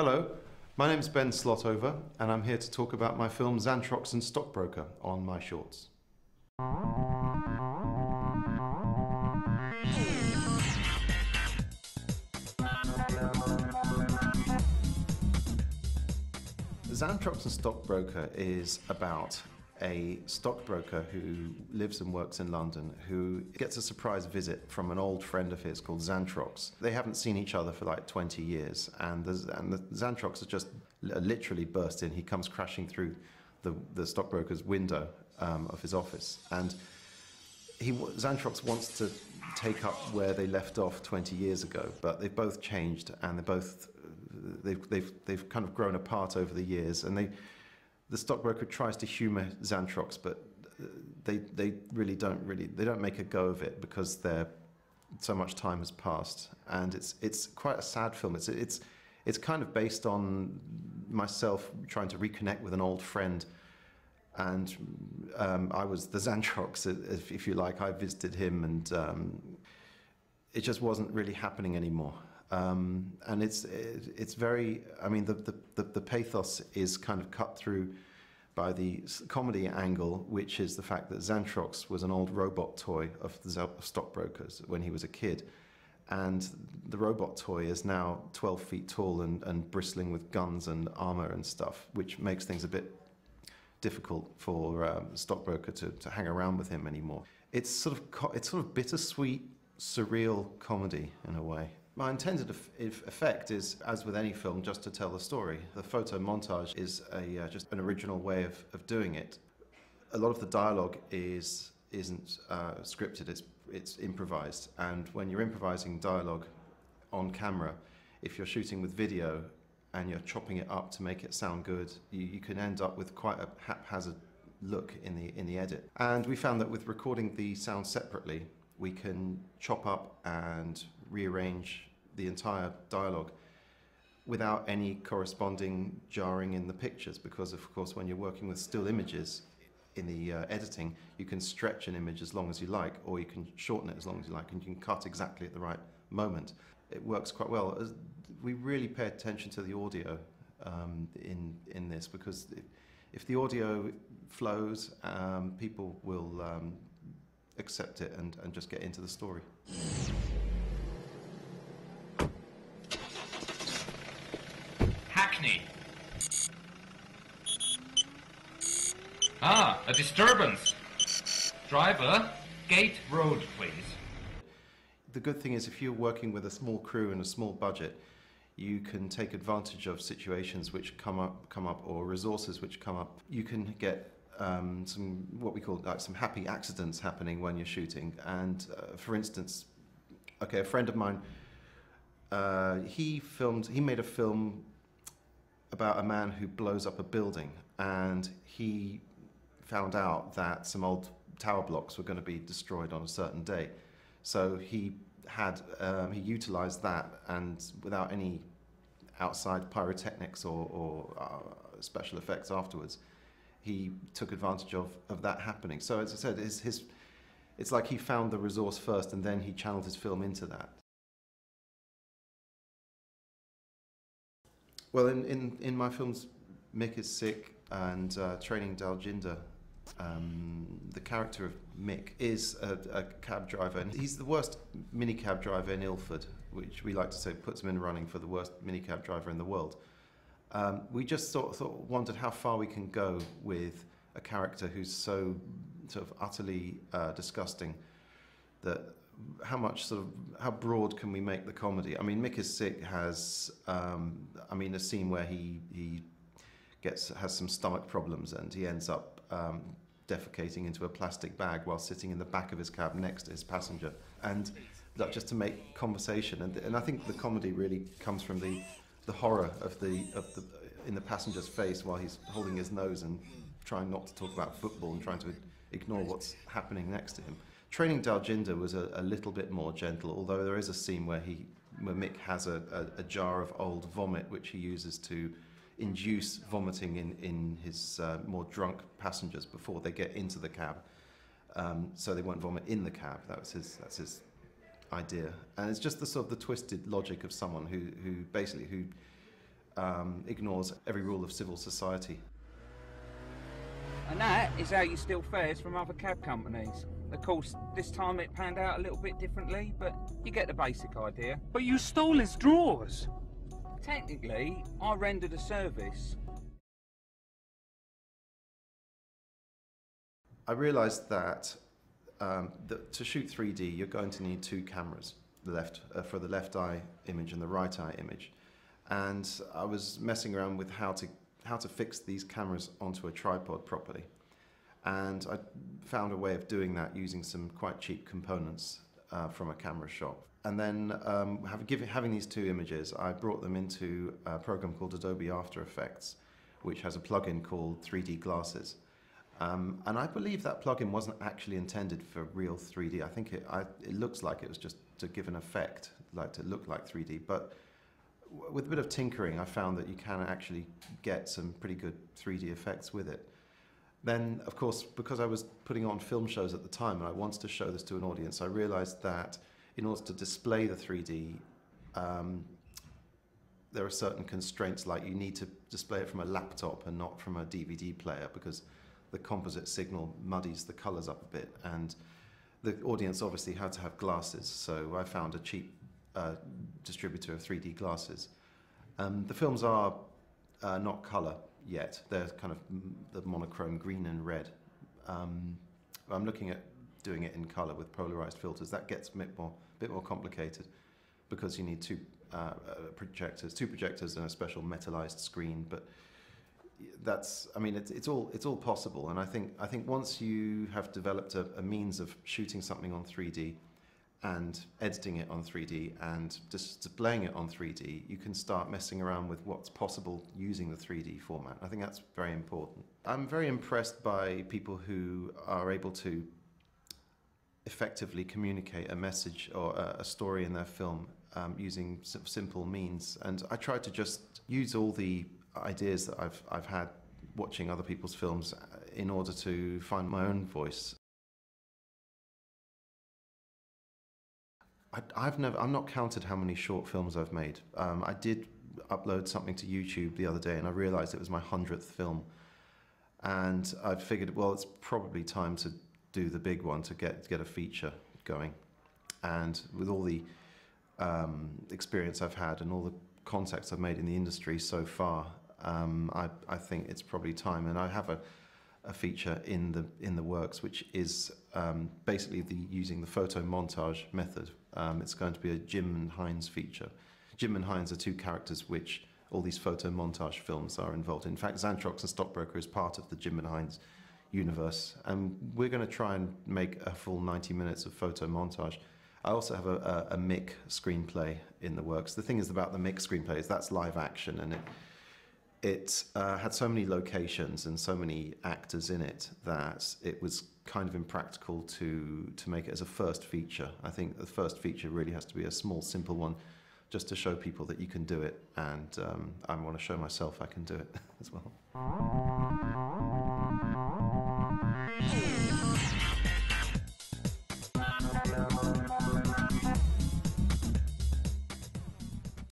Hello, my name's Ben Slotover, and I'm here to talk about my film Zantrox and Stockbroker on MiShorts. Zantrox and Stockbroker is about a stockbroker who lives and works in London who gets a surprise visit from an old friend of his called Zantrox. They haven't seen each other for like 20 years, and the Zantrox has just literally burst in. He comes crashing through the stockbroker's window of his office, and Zantrox wants to take up where they left off 20 years ago, but they've both changed, and they've kind of grown apart over the years, and the stockbroker tries to humour Zantrox, but they don't make a go of it because so much time has passed, and it's quite a sad film. It's kind of based on myself trying to reconnect with an old friend, and I was the Zantrox, if you like. I visited him, and it just wasn't really happening anymore. And it's very, I mean, the pathos is kind of cut through by the comedy angle, which is the fact that Zantrox was an old robot toy of the stockbrokers when he was a kid, and the robot toy is now 12 feet tall and bristling with guns and armor and stuff, which makes things a bit difficult for the stockbroker to hang around with him anymore. It's sort of bittersweet, surreal comedy in a way. My intended effect is, as with any film, just to tell the story. The photo montage is just an original way of doing it. A lot of the dialogue isn't scripted, it's improvised. And when you're improvising dialogue on camera, if you're shooting with video and you're chopping it up to make it sound good, you can end up with quite a haphazard look in the edit. And we found that with recording the sound separately, we can chop up and rearrange the entire dialogue without any corresponding jarring in the pictures, because of course when you're working with still images in the editing, you can stretch an image as long as you like, or you can shorten it as long as you like, and you can cut exactly at the right moment. It works quite well. We really pay attention to the audio in this, because if the audio flows, people will accept it and just get into the story. Hackney. Ah, a disturbance. Driver, Gate Road, please. The good thing is, if you're working with a small crew and a small budget, you can take advantage of situations which come up, or resources which come up. You can get some, what we call like some happy accidents happening when you're shooting. And for instance, a friend of mine, he made a film about a man who blows up a building, and he found out that some old tower blocks were going to be destroyed on a certain day. So he utilized that, and without any outside pyrotechnics or special effects afterwards, he took advantage of that happening. So as I said, it's like he found the resource first, and then he channeled his film into that. Well, in my films, Mick is sick, and Training Daljinder, the character of Mick is a cab driver, and he's the worst minicab driver in Ilford, which we like to say puts him in running for the worst minicab driver in the world. We just sort of wondered how far we can go with a character who's so sort of utterly disgusting, that how broad can we make the comedy? I mean, Mick is Sick has a scene where he has some stomach problems, and he ends up defecating into a plastic bag while sitting in the back of his cab next to his passenger, and just to make conversation. And I think the comedy really comes from the horror in the passenger's face while he's holding his nose and trying not to talk about football and trying to ignore what's happening next to him. Training Daljinder was a little bit more gentle, although there is a scene where Mick has a jar of old vomit which he uses to induce vomiting in his more drunk passengers before they get into the cab, so they won't vomit in the cab. That's his idea, and it's just the sort of the twisted logic of someone who basically ignores every rule of civil society. And that is how you steal fares from other cab companies. Of course, this time it panned out a little bit differently, but you get the basic idea. But you stole his drawers. Technically, I rendered a service. I realised that, to shoot 3D, you're going to need two cameras, for the left eye image and the right eye image. And I was messing around with how to fix these cameras onto a tripod properly. And I found a way of doing that using some quite cheap components from a camera shop. And then having these two images, I brought them into a program called Adobe After Effects, which has a plugin called 3D Glasses. And I believe that plugin wasn't actually intended for real 3D. I think it looks like it was just to give an effect, like to look like 3D. But with a bit of tinkering, I found that you can actually get some pretty good 3D effects with it. Then, of course, because I was putting on film shows at the time and I wanted to show this to an audience, I realized that in order to display the 3D, there are certain constraints, like you need to display it from a laptop and not from a DVD player, because the composite signal muddies the colors up a bit, and the audience obviously had to have glasses, so I found a cheap distributor of 3D glasses. The films are not color yet. They're kind of the monochrome green and red. I'm looking at doing it in color with polarized filters. That gets a bit more complicated because you need two projectors and a special metallized screen. But it's all possible. And I think once you have developed a means of shooting something on 3D and editing it on 3D and displaying it on 3D, you can start messing around with what's possible using the 3D format. I think that's very important. I'm very impressed by people who are able to effectively communicate a message or a story in their film using simple means. And I try to just use all the ideas that I've had watching other people's films in order to find my own voice. I've not counted how many short films I've made. I did upload something to YouTube the other day, and I realized it was my 100th film. And I figured, well, it's probably time to do the big one, to get a feature going. And with all the experience I've had and all the contacts I've made in the industry so far, I think it's probably time. And I have a feature in the works, which is basically using the photo montage method. It's going to be a Jim and Heinz feature. Jim and Heinz are two characters which all these photo montage films are involved in. In fact, Zantrox and Stockbroker is part of the Jim and Heinz universe, and we're going to try and make a full 90 minutes of photo montage. I also have a Mick screenplay in the works. The thing is about the Mick screenplay is that's live action, and it had so many locations and so many actors in it that it was kind of impractical to make it as a first feature. I think the first feature really has to be a small, simple one, just to show people that you can do it, and I want to show myself I can do it as well.